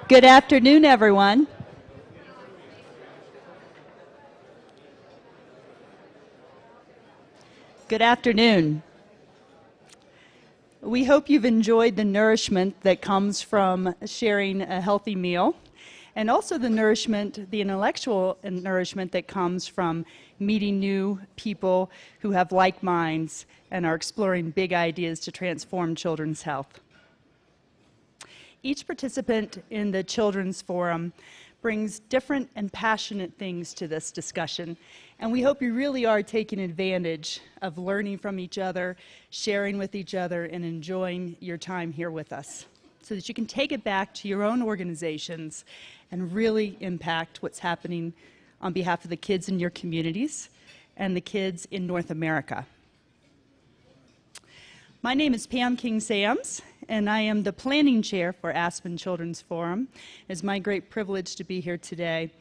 Good afternoon, everyone. Good afternoon. We hope you've enjoyed the nourishment that comes from sharing a healthy meal, and also the nourishment, the intellectual nourishment that comes from meeting new people who have like minds and are exploring big ideas to transform children's health. Each participant in the Children's Forum brings different and passionate things to this discussion, and we hope you really are taking advantage of learning from each other, sharing with each other, and enjoying your time here with us, so that you can take it back to your own organizations and really impact what's happening on behalf of the kids in your communities and the kids in North America. My name is Pam King-Sams, and I am the planning chair for Aspen Children's Forum. It's my great privilege to be here today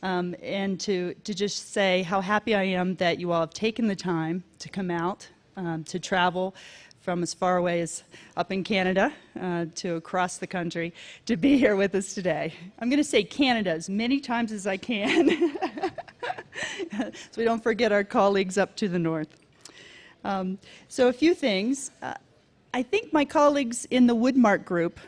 and to just say how happy I am that you all have taken the time to come out, to travel from as far away as up in Canada to across the country to be here with us today. I'm going to say Canada as many times as I can so we don't forget our colleagues up to the north. So a few things. I think my colleagues in the Woodmark group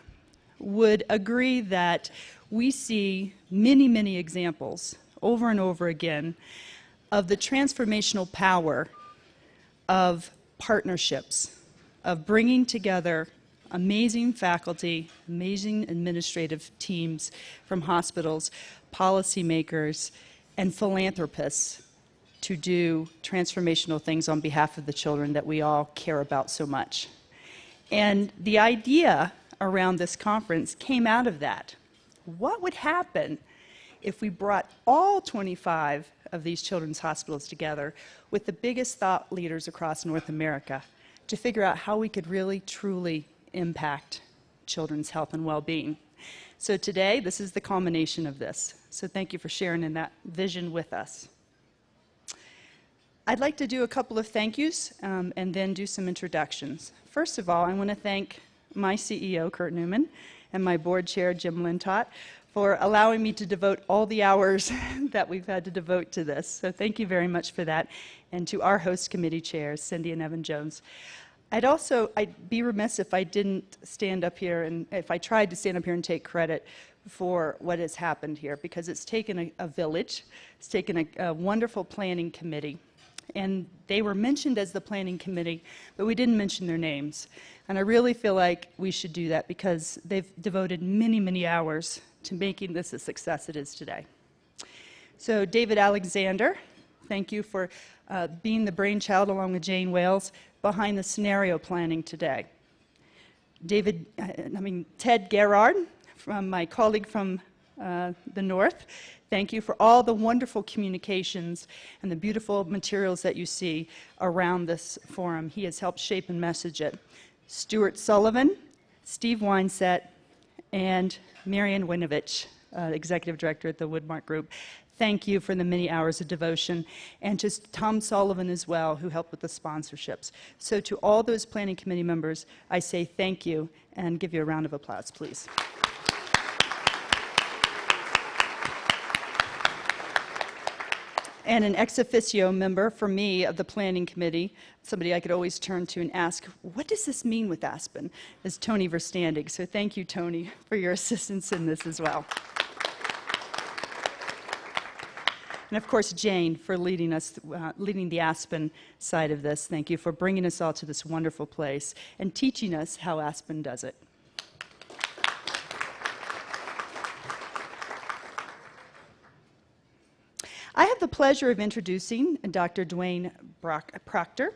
would agree that we see many, many examples over and over again of the transformational power of partnerships, of bringing together amazing faculty, amazing administrative teams from hospitals, policymakers, and philanthropists to do transformational things on behalf of the children that we all care about so much. And the idea around this conference came out of that. What would happen if we brought all 25 of these children's hospitals together with the biggest thought leaders across North America to figure out how we could really, truly impact children's health and well-being? So today, this is the culmination of this. So thank you for sharing in that vision with us. I'd like to do a couple of thank yous and then do some introductions. First of all, I want to thank my CEO, Kurt Newman, and my board chair, Jim Lintott, for allowing me to devote all the hours that we've had to devote to this. So thank you very much for that. And to our host committee chairs, Cindy and Evan Jones. I'd be remiss if I didn't stand up here and if I tried to stand up here and take credit for what has happened here, because it's taken a village, it's taken a wonderful planning committee. And they were mentioned as the planning committee, but we didn't mention their names. And I really feel like we should do that because they've devoted many, many hours to making this a success it is today. So David Alexander, thank you for being the brainchild, along with Jane Wales, behind the scenario planning today. Ted Gerard, from my colleague from the north, thank you for all the wonderful communications and the beautiful materials that you see around this forum. He has helped shape and message it. Stuart Sullivan, Steve Weinset, and Marian Winovich, Executive Director at the Woodmark Group. Thank you for the many hours of devotion. And to Tom Sullivan as well, who helped with the sponsorships. So to all those planning committee members, I say thank you and give you a round of applause, please. And an ex officio member for me of the planning committee, somebody I could always turn to and ask, what does this mean with Aspen, is Tony Verstandig. So thank you, Tony, for your assistance in this as well. And of course, Jane, for leading us, leading the Aspen side of this. Thank you for bringing us all to this wonderful place and teaching us how Aspen does it. I have the pleasure of introducing Dr. Dwayne Proctor,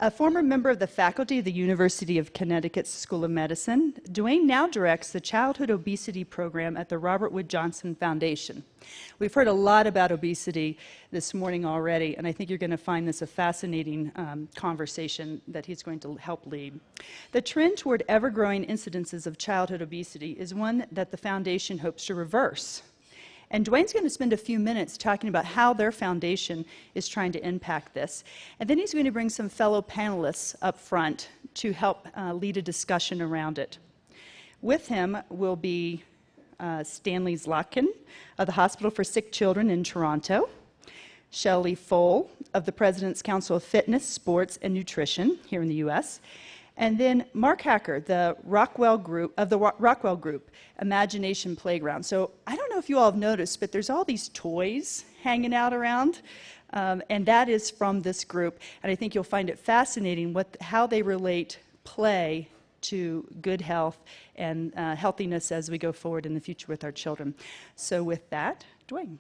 a former member of the faculty of the University of Connecticut School of Medicine. Dwayne now directs the Childhood Obesity Program at the Robert Wood Johnson Foundation. We've heard a lot about obesity this morning already, and I think you're going to find this a fascinating conversation that he's going to help lead. The trend toward ever-growing incidences of childhood obesity is one that the foundation hopes to reverse. And Dwayne's going to spend a few minutes talking about how their foundation is trying to impact this. And then he's going to bring some fellow panelists up front to help lead a discussion around it. With him will be Stanley Zlotkin of the Hospital for Sick Children in Toronto, Shellie Pfohl of the President's Council of Fitness, Sports, and Nutrition here in the U.S., and then Mark Hacker, the Rockwell group, Imagination Playground. So I don't know if you all have noticed, but there's all these toys hanging out around, and that is from this group. And I think you'll find it fascinating how they relate play to good health and healthiness as we go forward in the future with our children. So with that, Dwayne.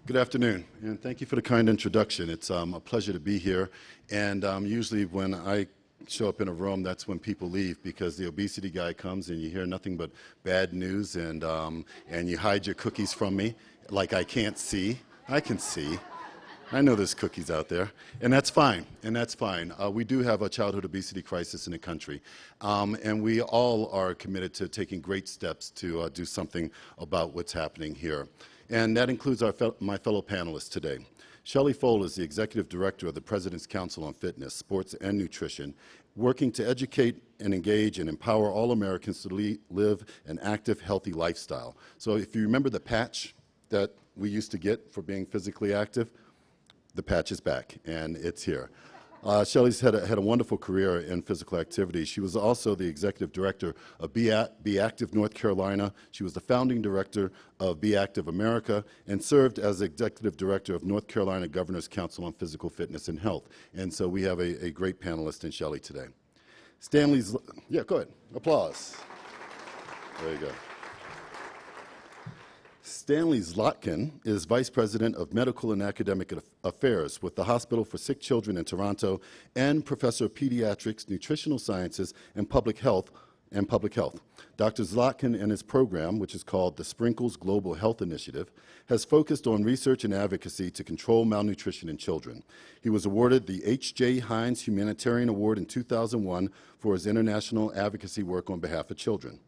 Good afternoon, and thank you for the kind introduction. It's a pleasure to be here, and usually when I show up in a room, that's when people leave, because the obesity guy comes and you hear nothing but bad news, and you hide your cookies from me like I can't see. I can see. I know there's cookies out there, and that's fine, We do have a childhood obesity crisis in the country, and we all are committed to taking great steps to do something about what's happening here. And that includes my fellow panelists today. Shellie Pfohl is the Executive Director of the President's Council on Fitness, Sports, and Nutrition, working to educate and engage and empower all Americans to live an active, healthy lifestyle. So if you remember the patch that we used to get for being physically active, the patch is back, and it's here. Shellie's had a wonderful career in physical activity. She was also the executive director of Be Active North Carolina. She was the founding director of Be Active America and served as executive director of North Carolina Governor's Council on Physical Fitness and Health. And so we have a great panelist in Shellie today. Stanley's, yeah, go ahead, applause. There you go. Stanley Zlotkin is Vice President of Medical and Academic Affairs with the Hospital for Sick Children in Toronto and Professor of Pediatrics, Nutritional Sciences, and Public Health. Dr. Zlotkin and his program, which is called the Sprinkles Global Health Initiative, has focused on research and advocacy to control malnutrition in children. He was awarded the H.J. Heinz Humanitarian Award in 2001 for his international advocacy work on behalf of children.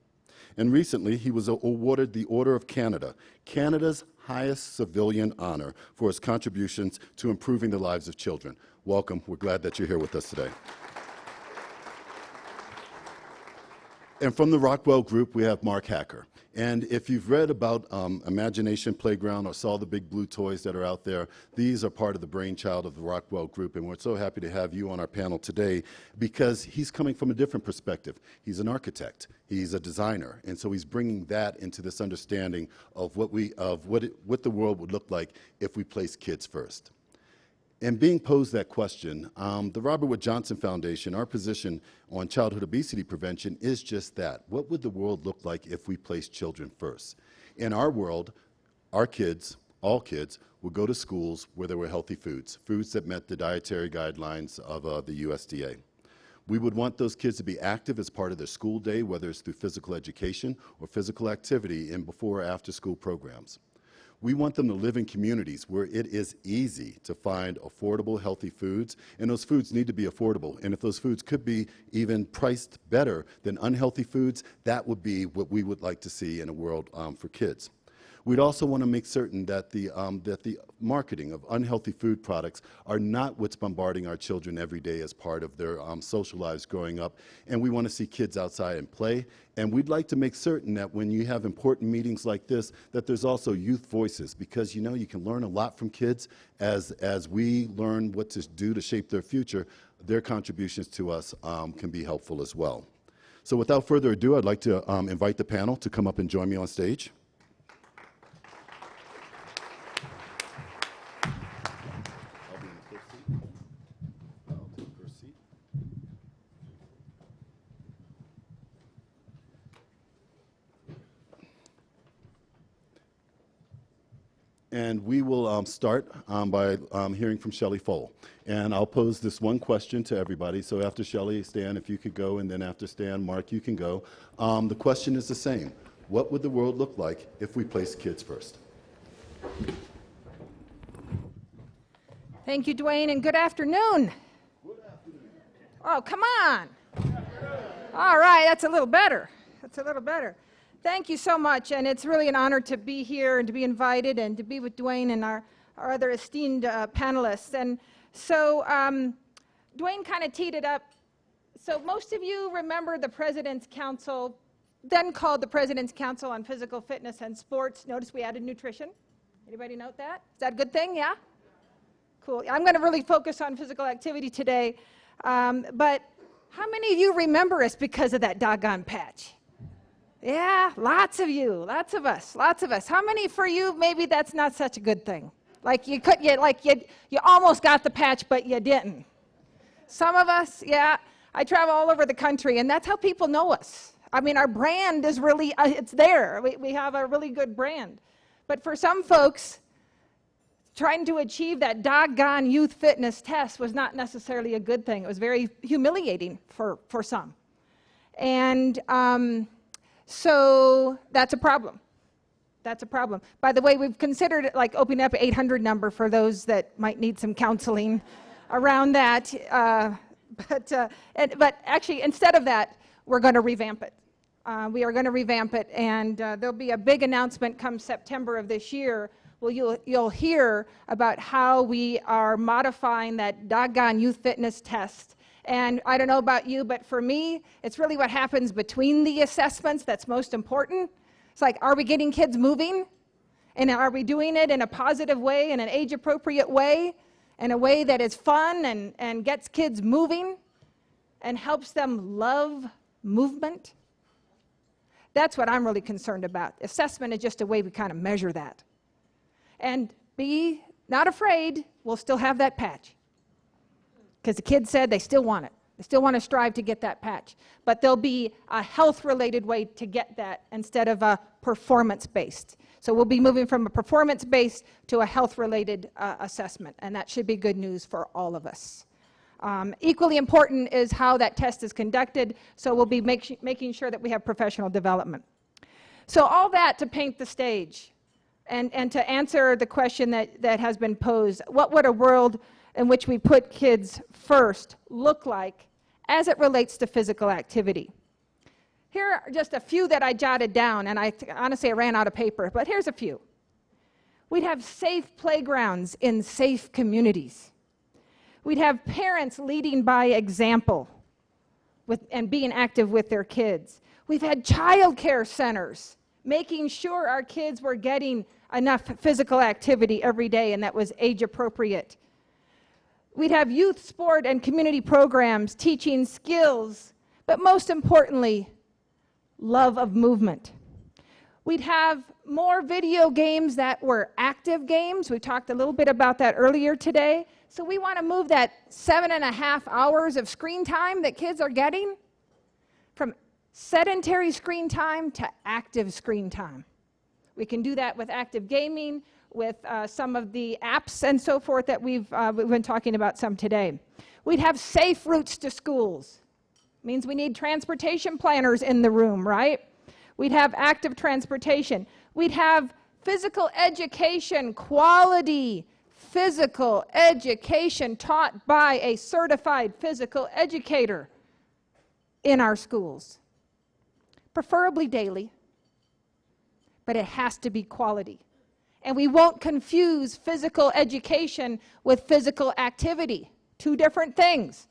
And recently, he was awarded the Order of Canada, Canada's highest civilian honor, for his contributions to improving the lives of children. Welcome. We're glad that you're here with us today. And from the Rockwell Group, we have Mark Hacker. And if you've read about Imagination Playground or saw the big blue toys that are out there, these are part of the brainchild of the Rockwell Group. And we're so happy to have you on our panel today because he's coming from a different perspective. He's an architect. He's a designer. And so he's bringing that into this understanding of what the world would look like if we place kids first. And being posed that question, the Robert Wood Johnson Foundation, our position on childhood obesity prevention is just that. What would the world look like if we placed children first? In our world, our kids, all kids, would go to schools where there were healthy foods, foods that met the dietary guidelines of the USDA. We would want those kids to be active as part of their school day, whether it's through physical education or physical activity in before or after school programs. We want them to live in communities where it is easy to find affordable, healthy foods, and those foods need to be affordable. And if those foods could be even priced better than unhealthy foods, that would be what we would like to see in a world for kids. We'd also want to make certain that the marketing of unhealthy food products are not what's bombarding our children every day as part of their social lives growing up. And we want to see kids outside and play. And we'd like to make certain that when you have important meetings like this, that there's also youth voices, because you know you can learn a lot from kids as we learn what to do to shape their future. Their contributions to us can be helpful as well. So without further ado, I'd like to invite the panel to come up and join me on stage. And we will start by hearing from Shellie Pfohl. And I'll pose this one question to everybody. So after Shellie, Stan, if you could go, and then after Stan, Mark, you can go. The question is the same. What would the world look like if we placed kids first? Thank you, Dwayne, and good afternoon. Good afternoon. Oh, come on. All right, that's a little better. That's a little better. Thank you so much, and it's really an honor to be here and to be invited and to be with Dwayne and our our other esteemed panelists. And so Dwayne kind of teed it up. So most of you remember the President's Council, then called the President's Council on Physical Fitness and Sports. Notice we added nutrition. Anybody note that? Is that a good thing? Yeah? Cool. I'm going to really focus on physical activity today. But how many of you remember us because of that doggone patch? Yeah, lots of you, lots of us. How many for you, maybe that's not such a good thing? Like you almost got the patch, but you didn't. Some of us, yeah, I travel all over the country, and that's how people know us. I mean, our brand is really, it's there. We have a really good brand. But for some folks, trying to achieve that doggone youth fitness test was not necessarily a good thing. It was very humiliating for some. And so that's a problem. That's a problem. By the way, we've considered like opening up an 800 number for those that might need some counseling around that. But actually, instead of that, we're going to revamp it. We are going to revamp it, and there'll be a big announcement come September of this year. Well, you'll hear about how we are modifying that doggone youth fitness test. And I don't know about you, but for me, it's really what happens between the assessments that's most important. It's like, are we getting kids moving? And are we doing it in a positive way, in an age-appropriate way, in a way that is fun and gets kids moving and helps them love movement? That's what I'm really concerned about. Assessment is just a way we kind of measure that. And be not afraid, we'll still have that patch. Because the kids said they still want it. They still want to strive to get that patch. But there'll be a health-related way to get that instead of a performance-based. So we'll be moving from a performance-based to a health-related assessment, and that should be good news for all of us. Equally important is how that test is conducted, so we'll be making sure that we have professional development. So all that to paint the stage and to answer the question that has been posed. What would a world in which we put kids first look like as it relates to physical activity? Here are just a few that I jotted down, and honestly I ran out of paper, but here's a few. We'd have safe playgrounds in safe communities. We'd have parents leading by example and being active with their kids. We've had child care centers making sure our kids were getting enough physical activity every day and that was age appropriate. We'd have youth sport and community programs teaching skills, but most importantly, love of movement. We'd have more video games that were active games. We talked a little bit about that earlier today. So we want to move that 7.5 hours of screen time that kids are getting from sedentary screen time to active screen time. We can do that with active gaming, with some of the apps and so forth that we've been talking about some today. We'd have safe routes to schools. Means we need transportation planners in the room, right? We'd have active transportation. We'd have physical education, quality physical education taught by a certified physical educator in our schools. Preferably daily, but it has to be quality. And we won't confuse physical education with physical activity. Two different things.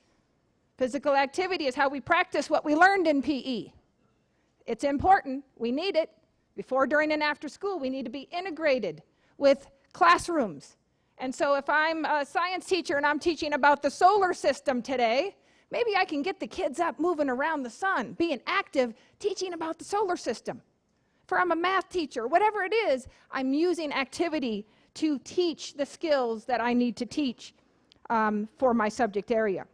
Physical activity is how we practice what we learned in PE. It's important. We need it. Before, during, and after school, we need to be integrated with classrooms. And so if I'm a science teacher and I'm teaching about the solar system today, maybe I can get the kids up moving around the sun, being active, teaching about the solar system. If I'm a math teacher, whatever it is, I'm using activity to teach the skills that I need to teach for my subject area.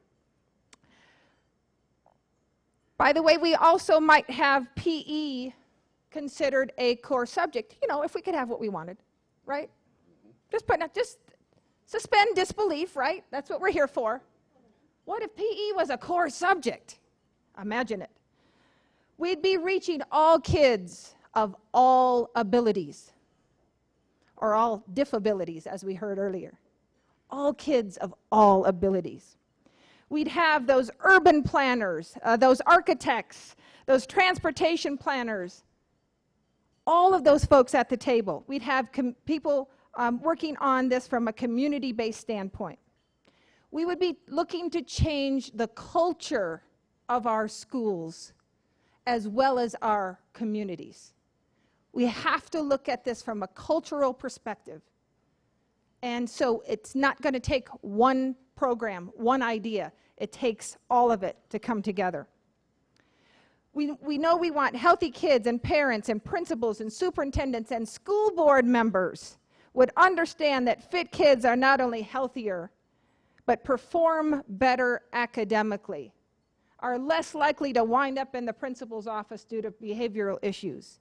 By the way, we also might have PE considered a core subject, you know, if we could have what we wanted, right? Just suspend disbelief, right? That's what we're here for. What if PE was a core subject? Imagine it. We'd be reaching all kids of all abilities, or all disabilities, as we heard earlier. All kids of all abilities. We'd have those urban planners, those architects, those transportation planners, all of those folks at the table. We'd have people working on this from a community-based standpoint. We would be looking to change the culture of our schools as well as our communities. We have to look at this from a cultural perspective. And so it's not going to take one program, one idea. It takes all of it to come together. We know we want healthy kids and parents and principals and superintendents and school board members would understand that fit kids are not only healthier, but perform better academically, are less likely to wind up in the principal's office due to behavioral issues.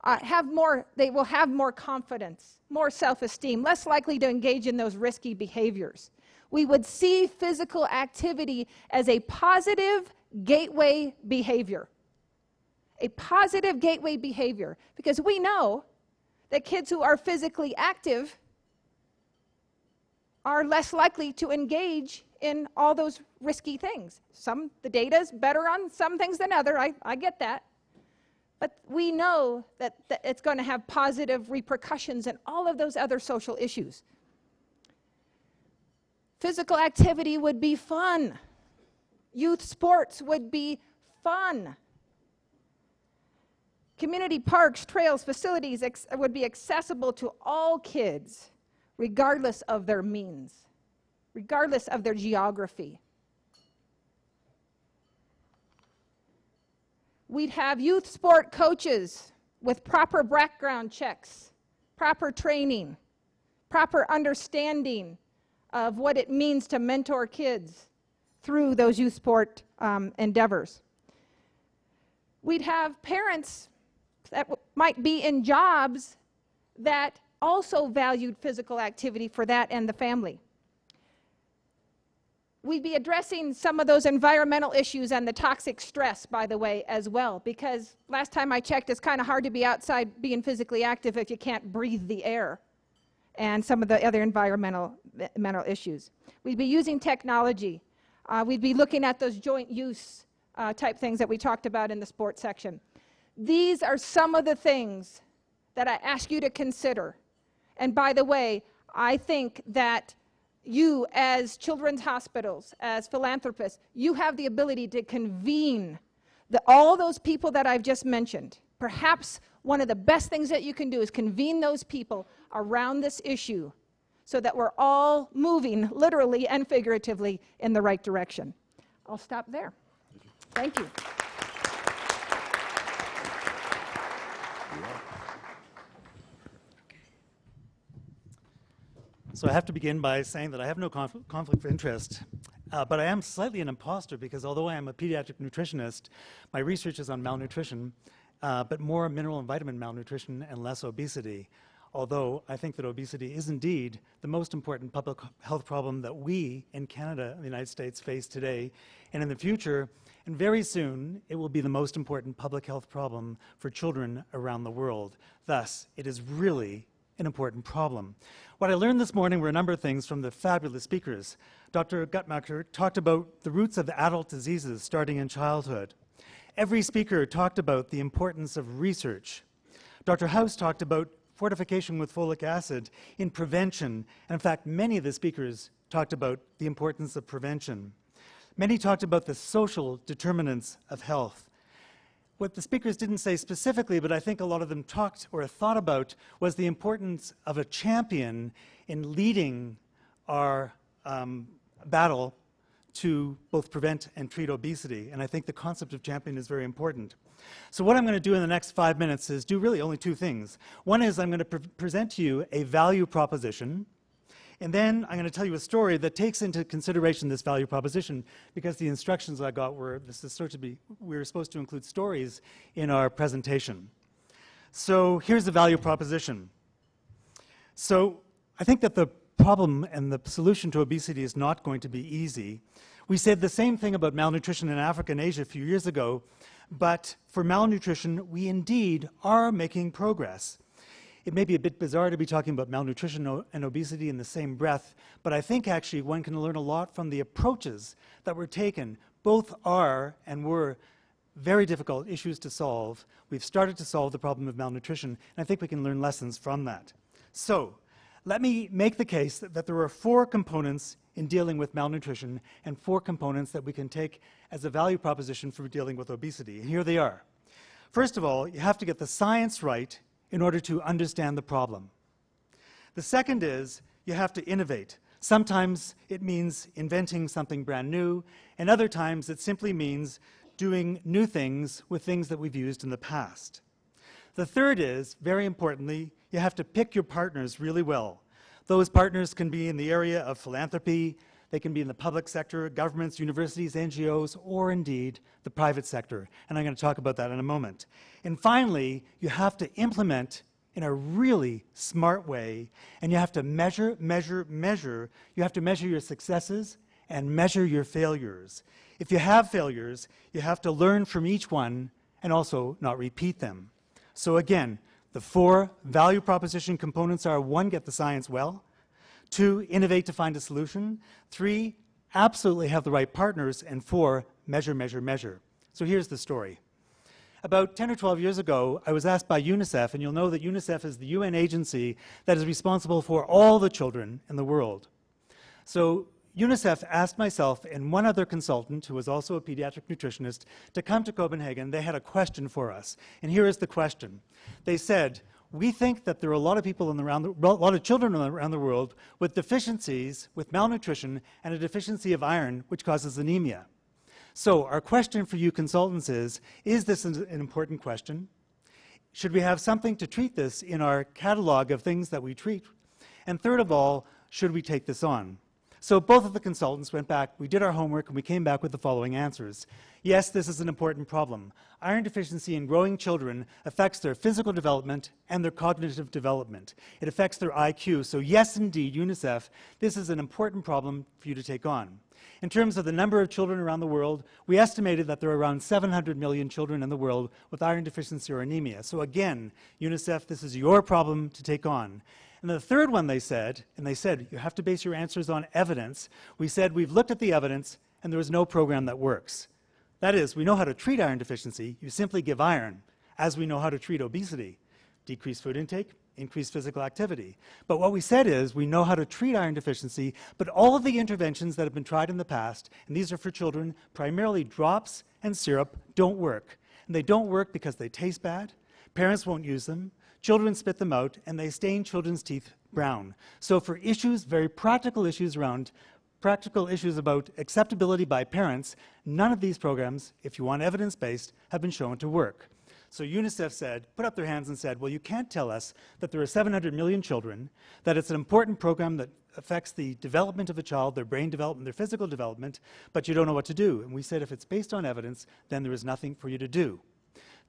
They will have more confidence, more self-esteem, less likely to engage in those risky behaviors. We would see physical activity as a positive gateway behavior. A positive gateway behavior, because we know that kids who are physically active are less likely to engage in all those risky things. The data is better on some things than other, I get that. But we know that it's going to have positive repercussions in all of those other social issues. Physical activity would be fun. Youth sports would be fun. Community parks, trails, facilities would be accessible to all kids, regardless of their means, regardless of their geography. We'd have youth sport coaches with proper background checks, proper training, proper understanding of what it means to mentor kids through those youth sport endeavors. We'd have parents that might be in jobs that also valued physical activity for that and the family. We'd be addressing some of those environmental issues and the toxic stress, by the way, as well, because last time I checked, it's kind of hard to be outside being physically active if you can't breathe the air, and some of the other environmental issues. We'd be using technology. We'd be looking at those joint use type things that we talked about in the sports section. These are some of the things that I ask you to consider. And by the way, I think that you, as children's hospitals, as philanthropists, you have the ability to convene all those people that I've just mentioned. Perhaps one of the best things that you can do is convene those people around this issue so that we're all moving, literally and figuratively, in the right direction. I'll stop there. Thank you. So I have to begin by saying that I have no conflict of interest, but I am slightly an imposter because although I am a pediatric nutritionist, my research is on malnutrition, but more mineral and vitamin malnutrition and less obesity. Although I think that obesity is indeed the most important public health problem that we in Canada and the United States face today, and in the future, and very soon, it will be the most important public health problem for children around the world. Thus, it is really an important problem. What I learned this morning were a number of things from the fabulous speakers. Dr. Guttmacher talked about the roots of adult diseases starting in childhood. Every speaker talked about the importance of research. Dr. House talked about fortification with folic acid in prevention. And in fact, many of the speakers talked about the importance of prevention. Many talked about the social determinants of health. What the speakers didn't say specifically, but I think a lot of them talked or thought about, was the importance of a champion in leading our battle to both prevent and treat obesity. And I think the concept of champion is very important. So what I'm going to do in the next 5 minutes is do really only two things. One is I'm going to present to you a value proposition. And then I'm going to tell you a story that takes into consideration this value proposition, because the instructions I got were we were supposed to include stories in our presentation. So here's the value proposition. So I think that the problem and the solution to obesity is not going to be easy. We said the same thing about malnutrition in Africa and Asia a few years ago, but for malnutrition, we indeed are making progress. It may be a bit bizarre to be talking about malnutrition and obesity in the same breath, but I think actually one can learn a lot from the approaches that were taken. Both are and were very difficult issues to solve. We've started to solve the problem of malnutrition, and I think we can learn lessons from that. So, let me make the case that there are 4 components in dealing with malnutrition and 4 components that we can take as a value proposition for dealing with obesity. And here they are. First of all, you have to get the science right in order to understand the problem. The second is you have to innovate. Sometimes it means inventing something brand new, and other times it simply means doing new things with things that we've used in the past. The third is, very importantly, you have to pick your partners really well. Those partners can be in the area of philanthropy, they can be in the public sector, governments, universities, NGOs, or indeed the private sector. And I'm going to talk about that in a moment. And finally, you have to implement in a really smart way, and you have to measure. You have to measure your successes and measure your failures. If you have failures, you have to learn from each one and also not repeat them. So again, the 4 value proposition components are: 1, get the science well; 2, innovate to find a solution; 3, absolutely have the right partners; and 4, measure. So here's the story. About 10 or 12 years ago, I was asked by UNICEF, and you'll know that UNICEF is the UN agency that is responsible for all the children in the world. So UNICEF asked myself and one other consultant, who was also a pediatric nutritionist, to come to Copenhagen. They had a question for us, and here is the question. They said, we think that there are a lot of people a lot of children around the world with deficiencies, with malnutrition, and a deficiency of iron, which causes anemia. So our question for you consultants is this an important question? Should we have something to treat this in our catalog of things that we treat? And third of all, should we take this on? So both of the consultants went back, we did our homework, and we came back with the following answers. Yes, this is an important problem. Iron deficiency in growing children affects their physical development and their cognitive development. It affects their IQ. So yes, indeed, UNICEF, this is an important problem for you to take on. In terms of the number of children around the world, we estimated that there are around 700 million children in the world with iron deficiency or anemia. So again, UNICEF, this is your problem to take on. And the third one they said, you have to base your answers on evidence. We said, we've looked at the evidence, and there is no program that works. That is, we know how to treat iron deficiency. You simply give iron, as we know how to treat obesity. Decrease food intake, increase physical activity. But what we said is, we know how to treat iron deficiency, but all of the interventions that have been tried in the past, and these are for children, primarily drops and syrup, don't work. And they don't work because they taste bad, parents won't use them, children spit them out, and they stain children's teeth brown. So for issues, very practical issues about acceptability by parents, none of these programs, if you want evidence-based, have been shown to work. So UNICEF said, put up their hands and said, well, you can't tell us that there are 700 million children, that it's an important program that affects the development of a child, their brain development, their physical development, but you don't know what to do. And we said, if it's based on evidence, then there is nothing for you to do.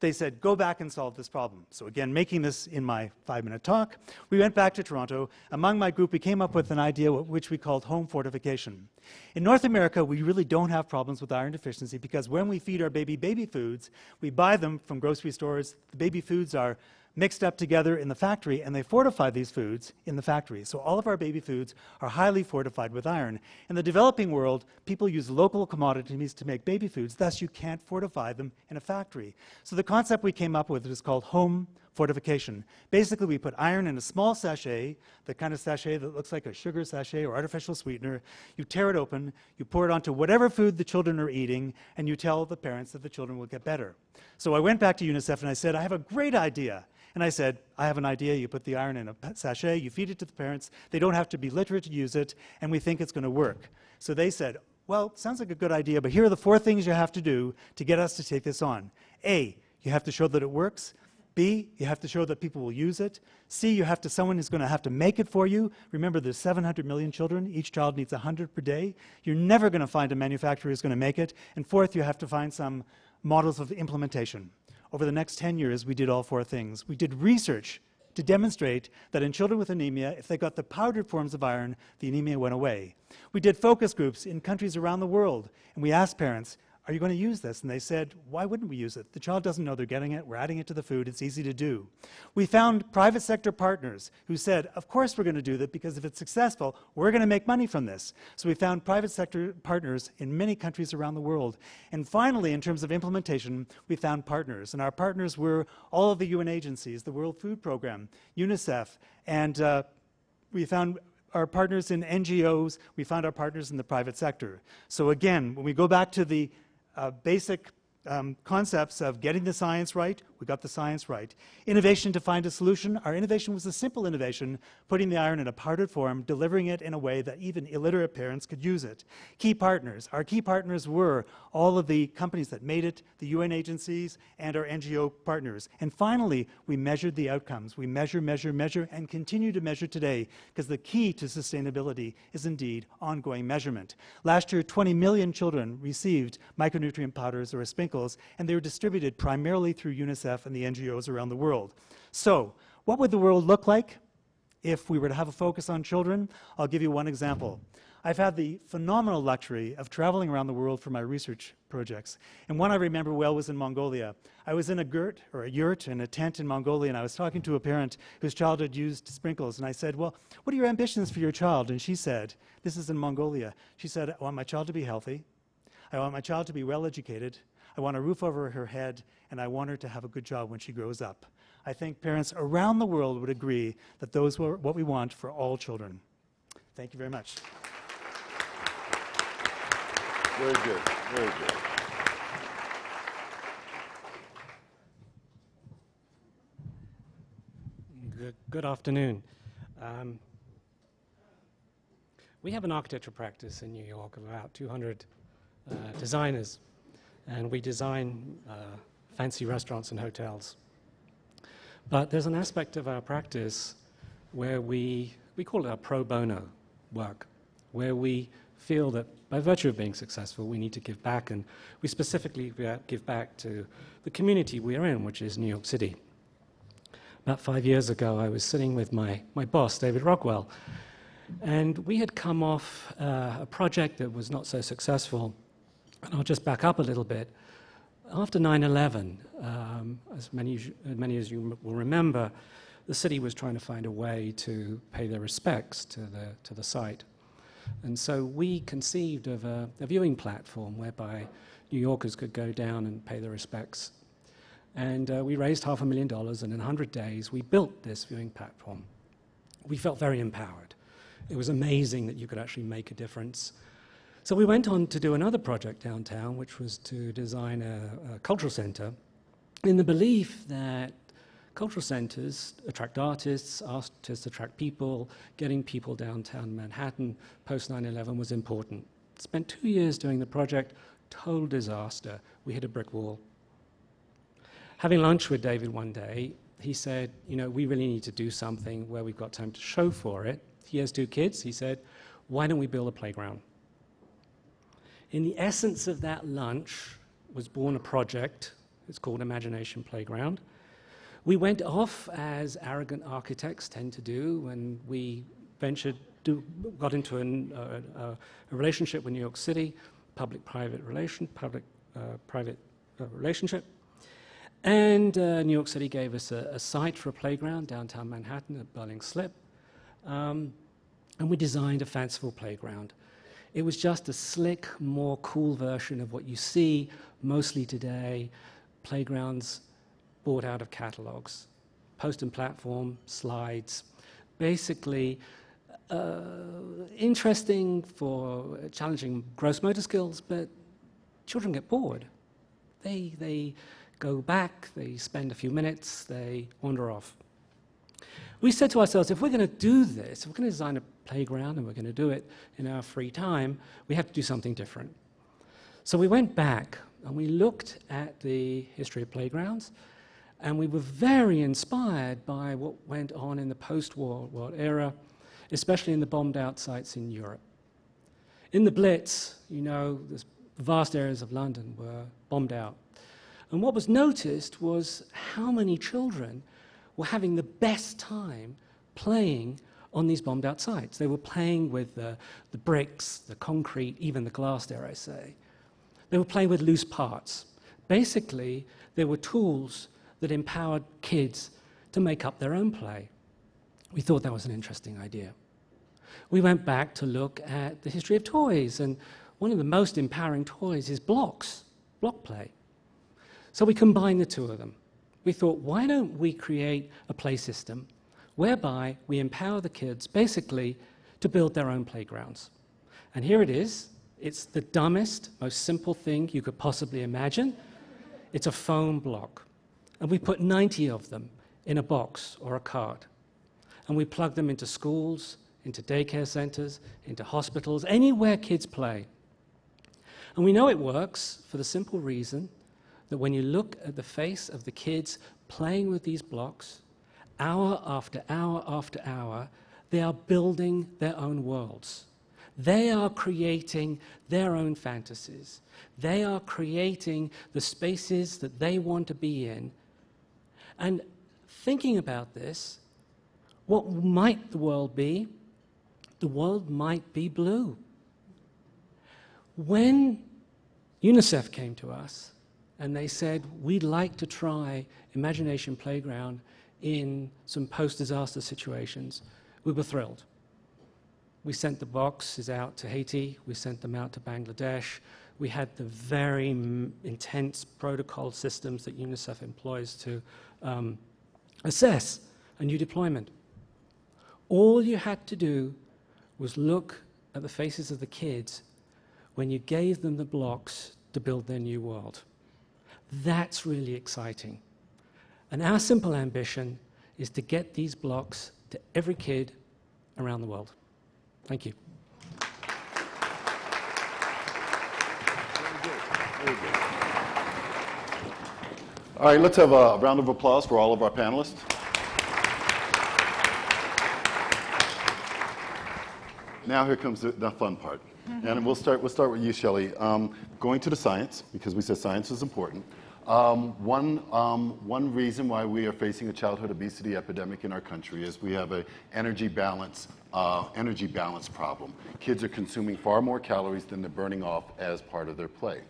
They said, go back and solve this problem. So again, making this in my 5-minute talk, we went back to Toronto. Among my group, we came up with an idea which we called home fortification. In North America, we really don't have problems with iron deficiency because when we feed our baby foods, we buy them from grocery stores. The baby foods are mixed up together in the factory, and they fortify these foods in the factory. So all of our baby foods are highly fortified with iron. In the developing world, people use local commodities to make baby foods, thus you can't fortify them in a factory. So the concept we came up with is called home fortification. Basically, we put iron in a small sachet, the kind of sachet that looks like a sugar sachet or artificial sweetener. You tear it open, you pour it onto whatever food the children are eating, and you tell the parents that the children will get better. So I went back to UNICEF and I said, I have a great idea. And I said, I have an idea. You put the iron in a sachet, you feed it to the parents. They don't have to be literate to use it, and we think it's going to work. So they said, well, sounds like a good idea, but here are the 4 things you have to do to get us to take this on. A, you have to show that it works. B, you have to show that people will use it. C, someone is going to have to make it for you. Remember, there's 700 million children. Each child needs 100 per day. You're never going to find a manufacturer who's going to make it. And fourth, you have to find some models of implementation. Over the next 10 years, we did all 4 things. We did research to demonstrate that in children with anemia, if they got the powdered forms of iron, the anemia went away. We did focus groups in countries around the world, and we asked parents, are you going to use this? And they said, why wouldn't we use it? The child doesn't know they're getting it. We're adding it to the food. It's easy to do. We found private sector partners who said, of course we're going to do that because if it's successful, we're going to make money from this. So we found private sector partners in many countries around the world. And finally, in terms of implementation, we found partners. And our partners were all of the UN agencies, the World Food Program, UNICEF, and we found our partners in NGOs, we found our partners in the private sector. So again, when we go back to the basic concepts of getting the science right, we got the science right. Innovation to find a solution. Our innovation was a simple innovation, putting the iron in a powdered form, delivering it in a way that even illiterate parents could use it. Key partners. Our key partners were all of the companies that made it, the UN agencies, and our NGO partners. And finally, we measured the outcomes. We measure, and continue to measure today, because the key to sustainability is indeed ongoing measurement. Last year, 20 million children received micronutrient powders or sprinkles, and they were distributed primarily through UNICEF and the NGOs around the world. So, what would the world look like if we were to have a focus on children? I'll give you one example. I've had the phenomenal luxury of traveling around the world for my research projects. And one I remember well was in Mongolia. I was in a yurt in a tent in Mongolia, and I was talking to a parent whose child had used sprinkles. And I said, well, what are your ambitions for your child? And she said, this is in Mongolia. She said, I want my child to be healthy. I want my child to be well educated. I want a roof over her head, and I want her to have a good job when she grows up. I think parents around the world would agree that those are what we want for all children. Thank you very much. Very good, very good. Good afternoon. We have an architecture practice in New York of about 200 designers, and we design fancy restaurants and hotels. But there's an aspect of our practice where we call it our pro bono work, where we feel that by virtue of being successful, we need to give back, and we specifically give back to the community we are in, which is New York City. About 5 years ago, I was sitting with my boss, David Rockwell, and we had come off a project that was not so successful. And I'll just back up a little bit. After 9/11, as many as you will remember, the city was trying to find a way to pay their respects to the site. And so we conceived of a viewing platform whereby New Yorkers could go down and pay their respects. And we raised $500,000, and in 100 days, we built this viewing platform. We felt very empowered. It was amazing that you could actually make a difference. So we went on to do another project downtown, which was to design a cultural center, in the belief that cultural centers attract artists attract people. Getting people downtown Manhattan post 9/11 was important. Spent 2 years doing the project, total disaster. We hit a brick wall. Having lunch with David one day, he said, you know, we really need to do something where we've got time to show for it. He has 2 kids. He said, why don't we build a playground? In the essence of that lunch was born a project. It's called Imagination Playground. We went off, as arrogant architects tend to do, when we got into a relationship with New York City, public-private relationship. And New York City gave us a site for a playground downtown Manhattan at Burling Slip. And we designed a fanciful playground. It was just a slick, more cool version of what you see mostly today, playgrounds bought out of catalogs, post and platform, slides, basically interesting for challenging gross motor skills, but children get bored. They go back, they spend a few minutes, they wander off. We said to ourselves, if we're going to do this, if we're going to design a playground and we're going to do it in our free time, we have to do something different. So we went back and we looked at the history of playgrounds, and we were very inspired by what went on in the post-World War era, especially in the bombed-out sites in Europe. In the Blitz, you know, vast areas of London were bombed out. And what was noticed was how many children were having the best time playing on these bombed-out sites. They were playing with the bricks, the concrete, even the glass, dare I say. They were playing with loose parts. Basically, they were tools that empowered kids to make up their own play. We thought that was an interesting idea. We went back to look at the history of toys, and one of the most empowering toys is blocks, block play. So we combined the two of them. We thought, why don't we create a play system whereby we empower the kids basically to build their own playgrounds. And here it is. It's the dumbest, most simple thing you could possibly imagine. It's a foam block. And we put 90 of them in a box or a cart. And we plug them into schools, into daycare centers, into hospitals, anywhere kids play. And we know it works for the simple reason that when you look at the face of the kids playing with these blocks, hour after hour after hour, they are building their own worlds. They are creating their own fantasies. They are creating the spaces that they want to be in. And thinking about this, what might the world be? The world might be blue. When UNICEF came to us and they said, we'd like to try Imagination Playground in some post-disaster situations, we were thrilled. We sent the boxes out to Haiti, we sent them out to Bangladesh. We had the very intense protocol systems that UNICEF employs to assess a new deployment. All you had to do was look at the faces of the kids when you gave them the blocks to build their new world. That's really exciting. And our simple ambition is to get these blocks to every kid around the world. Thank you. Very good. All right, let's have a round of applause for all of our panelists. Now here comes the fun part. And we'll start with you, Shellie. Going to the science, because we said science is important. One reason why we are facing a childhood obesity epidemic in our country is we have an energy balance problem. Kids are consuming far more calories than they're burning off as part of their play.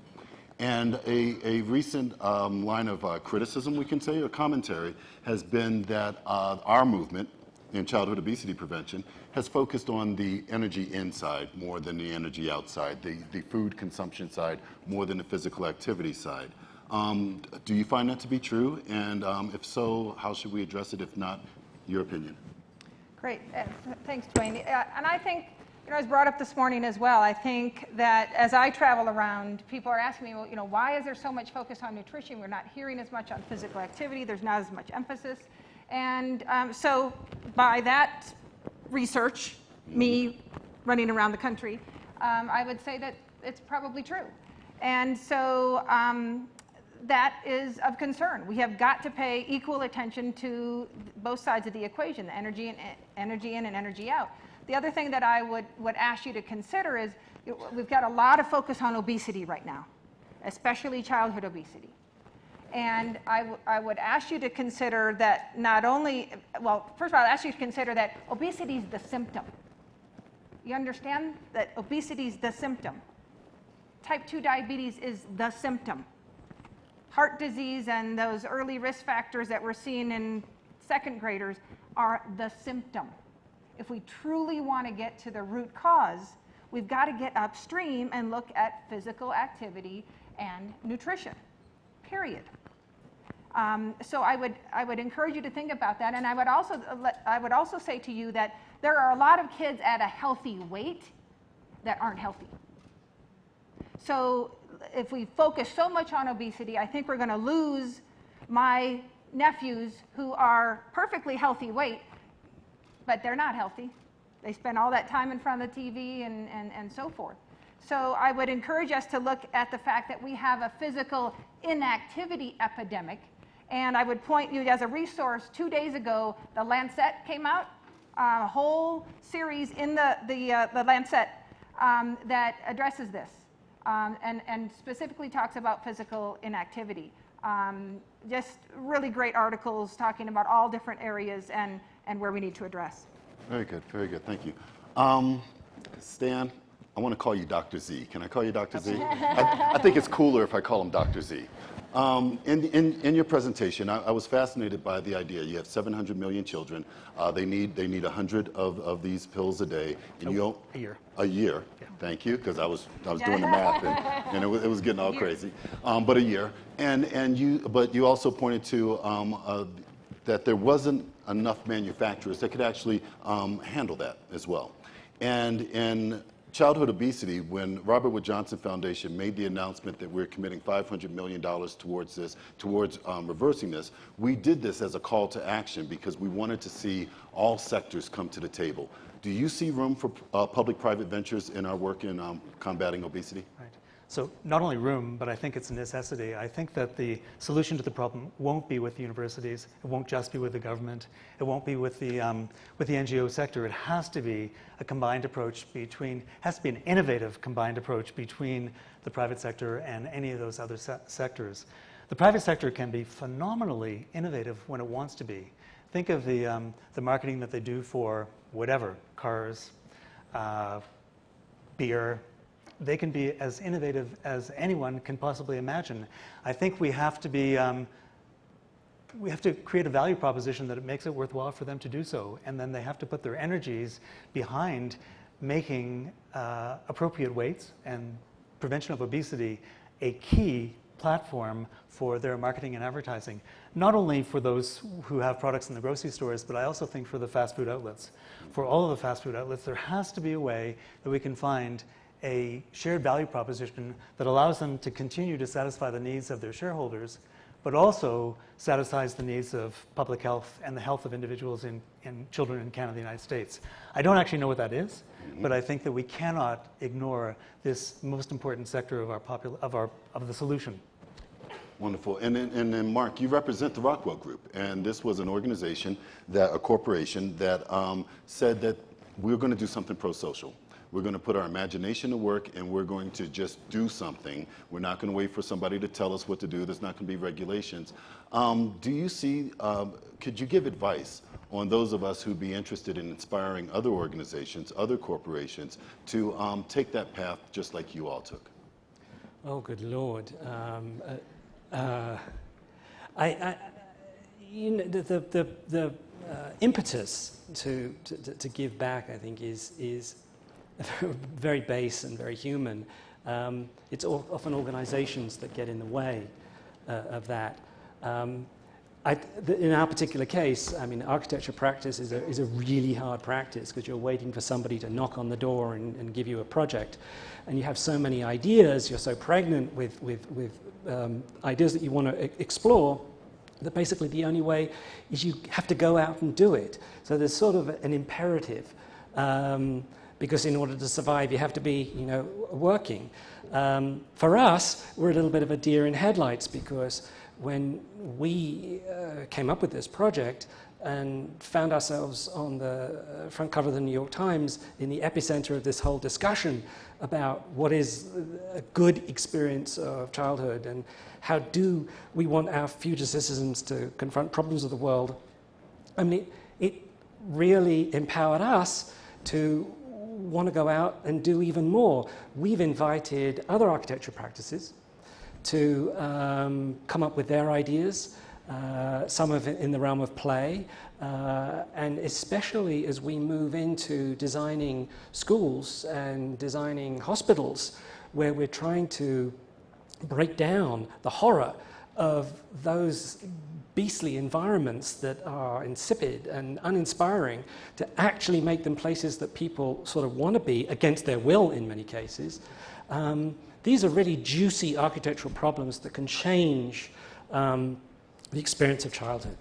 And a recent line of criticism, we can say, or commentary, has been that our movement in childhood obesity prevention has focused on the energy inside more than the energy outside, the food consumption side more than the physical activity side. Do you find that to be true? And if so, how should we address it? If not, your opinion. Great. Thanks, Dwayne. And I think, it was brought up this morning as well. I think that as I travel around, people are asking me, well, why is there so much focus on nutrition? We're not hearing as much on physical activity. There's not as much emphasis. And so by that research, me running around the country, I would say that it's probably true. And so that is of concern. We have got to pay equal attention to both sides of the equation, the energy in and energy out. The other thing that I would ask you to consider is we've got a lot of focus on obesity right now, especially childhood obesity. And I would ask you to consider that not only, well, first of all, I'd ask you to consider that obesity is the symptom. You understand that obesity is the symptom. Type 2 diabetes is the symptom. Heart disease and those early risk factors that we're seeing in second graders are the symptom. If we truly want to get to the root cause, we've got to get upstream and look at physical activity and nutrition, period. So I would encourage you to think about that, and I would also say to you that there are a lot of kids at a healthy weight that aren't healthy. So if we focus so much on obesity, I think we're going to lose my nephews who are perfectly healthy weight, but they're not healthy. They spend all that time in front of the TV and so forth. So I would encourage us to look at the fact that we have a physical inactivity epidemic. And I would point you as a resource, 2 days ago, the Lancet came out, a whole series in the Lancet that addresses this and specifically talks about physical inactivity. Just really great articles talking about all different areas and where we need to address. Very good, thank you. Stan, I want to call you Dr. Z. Can I call you Dr. Z? I think it's cooler if I call him Dr. Z. In your presentation, I was fascinated by the idea. You have 700 million children. They need 100 of these pills a day. And a year. A year. Yeah. Thank you, because I was doing the math and it was getting all crazy. But a year. But you also pointed to that there wasn't enough manufacturers that could actually handle that as well. And in childhood obesity, when Robert Wood Johnson Foundation made the announcement that we're committing $500 million towards this, towards reversing this, we did this as a call to action because we wanted to see all sectors come to the table. Do you see room for public-private ventures in our work in combating obesity? Right. So not only room, but I think it's a necessity. I think that the solution to the problem won't be with the universities. It won't just be with the government. It won't be with the NGO sector. It has to be a combined approach between, has to be an innovative combined approach between the private sector and any of those other sectors. The private sector can be phenomenally innovative when it wants to be. Think of the marketing that they do for whatever, cars, beer. They can be as innovative as anyone can possibly imagine. I think we have to be, we have to create a value proposition that it makes it worthwhile for them to do so. And then they have to put their energies behind making appropriate weights and prevention of obesity a key platform for their marketing and advertising. Not only for those who have products in the grocery stores, but I also think for the fast food outlets. For all of the fast food outlets, there has to be a way that we can find a shared value proposition that allows them to continue to satisfy the needs of their shareholders, but also satisfies the needs of public health and the health of individuals in children in Canada and the United States. I don't actually know what that is, but I think that we cannot ignore this most important sector of the solution. Wonderful. And then Mark, you represent the Rockwell Group, and this was an organization, a corporation that said that we're going to do something pro-social. We're going to put our imagination to work, and we're going to just do something. We're not going to wait for somebody to tell us what to do. There's not going to be regulations. Do you see, could you give advice on those of us who'd be interested in inspiring other organizations, other corporations, to take that path just like you all took? Oh, good Lord. You know, the impetus to give back, I think, is very base and very human. It's often organizations that get in the way of that. In our particular case, I mean, architecture practice is a really hard practice because you're waiting for somebody to knock on the door and give you a project. And you have so many ideas, you're so pregnant with ideas that you want to explore, that basically the only way is you have to go out and do it. So there's sort of an imperative. Because in order to survive, you have to be, you know, working. For us, we're a little bit of a deer in headlights because when we came up with this project and found ourselves on the front cover of the New York Times in the epicenter of this whole discussion about what is a good experience of childhood and how do we want our future citizens to confront problems of the world, I mean, it really empowered us to want to go out and do even more. We've invited other architecture practices to come up with their ideas, some of it in the realm of play, and especially as we move into designing schools and designing hospitals, where we're trying to break down the horror of those beastly environments that are insipid and uninspiring, to actually make them places that people sort of want to be against their will in many cases. These are really juicy architectural problems that can change the experience of childhood.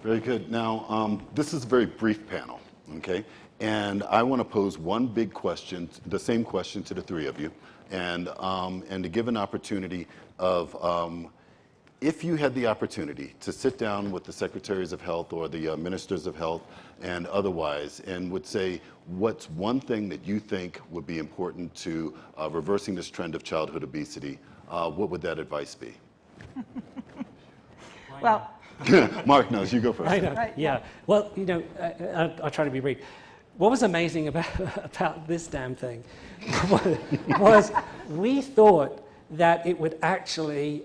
Very good. Now, this is a very brief panel, okay? And I want to pose one big question, the same question to the three of you, and to give an opportunity of if you had the opportunity to sit down with the secretaries of health or the ministers of health and otherwise and would say, what's one thing that you think would be important to reversing this trend of childhood obesity, what would that advice be? Well, Mark knows, you go first. I know, right. Yeah. Well, you know, I'll try to be brief. What was amazing about this damn thing was we thought that it would actually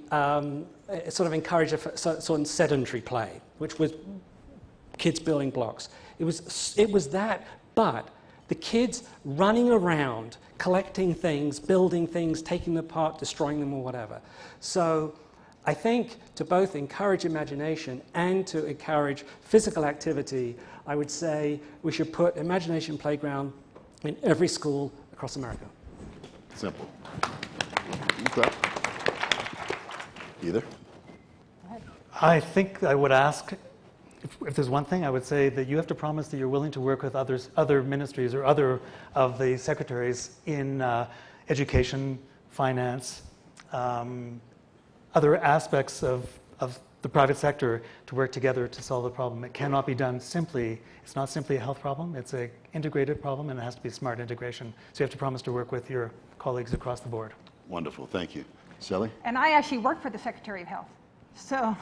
sort of encourage a sort of sedentary play, which was kids building blocks. It was that, but the kids running around, collecting things, building things, taking them apart, destroying them or whatever. So I think to both encourage imagination and to encourage physical activity, I would say we should put Imagination Playground in every school across America. Simple. Okay. Either? I think I would ask, if there's one thing, I would say that you have to promise that you're willing to work with other ministries or other of the secretaries in education, finance, other aspects of the private sector to work together to solve the problem. It cannot be done simply. It's not simply a health problem. It's an integrated problem, and it has to be smart integration. So you have to promise to work with your colleagues across the board. Wonderful. Thank you. Shellie? And I actually work for the Secretary of Health. So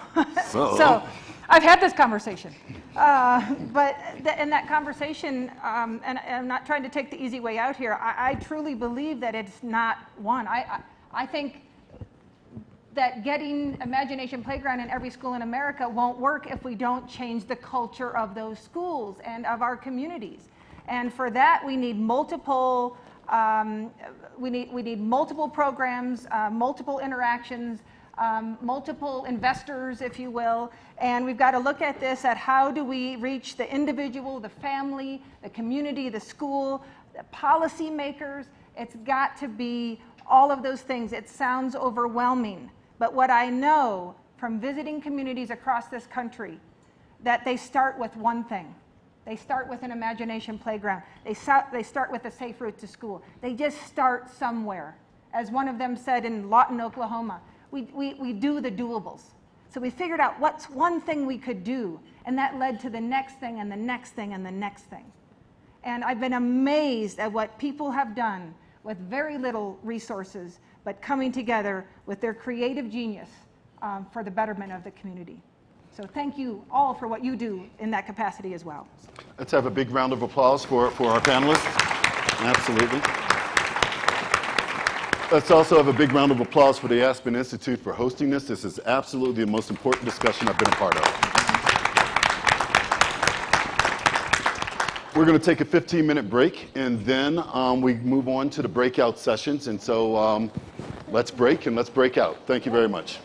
I've had this conversation. But in that conversation, and I'm not trying to take the easy way out here, I truly believe that it's not one. I think that getting Imagination Playground in every school in America won't work if we don't change the culture of those schools and of our communities. And for that, we need multiple, we need multiple programs, multiple interactions, multiple investors, if you will, and we've got to look at this at how do we reach the individual, the family, the community, the school, the policymakers. It's got to be all of those things. It sounds overwhelming, but what I know from visiting communities across this country, that they start with one thing. They start with an Imagination Playground. They start with a safe route to school. They just start somewhere. As one of them said in Lawton, Oklahoma, we do the doables. So we figured out what's one thing we could do, and that led to the next thing and the next thing and the next thing. And I've been amazed at what people have done with very little resources, but coming together with their creative genius for the betterment of the community. So thank you all for what you do in that capacity as well. Let's have a big round of applause for our panelists. Absolutely. Let's also have a big round of applause for the Aspen Institute for hosting this. This is absolutely the most important discussion I've been a part of. We're going to take a 15-minute break, and then we move on to the breakout sessions. And so let's break and let's break out. Thank you very much.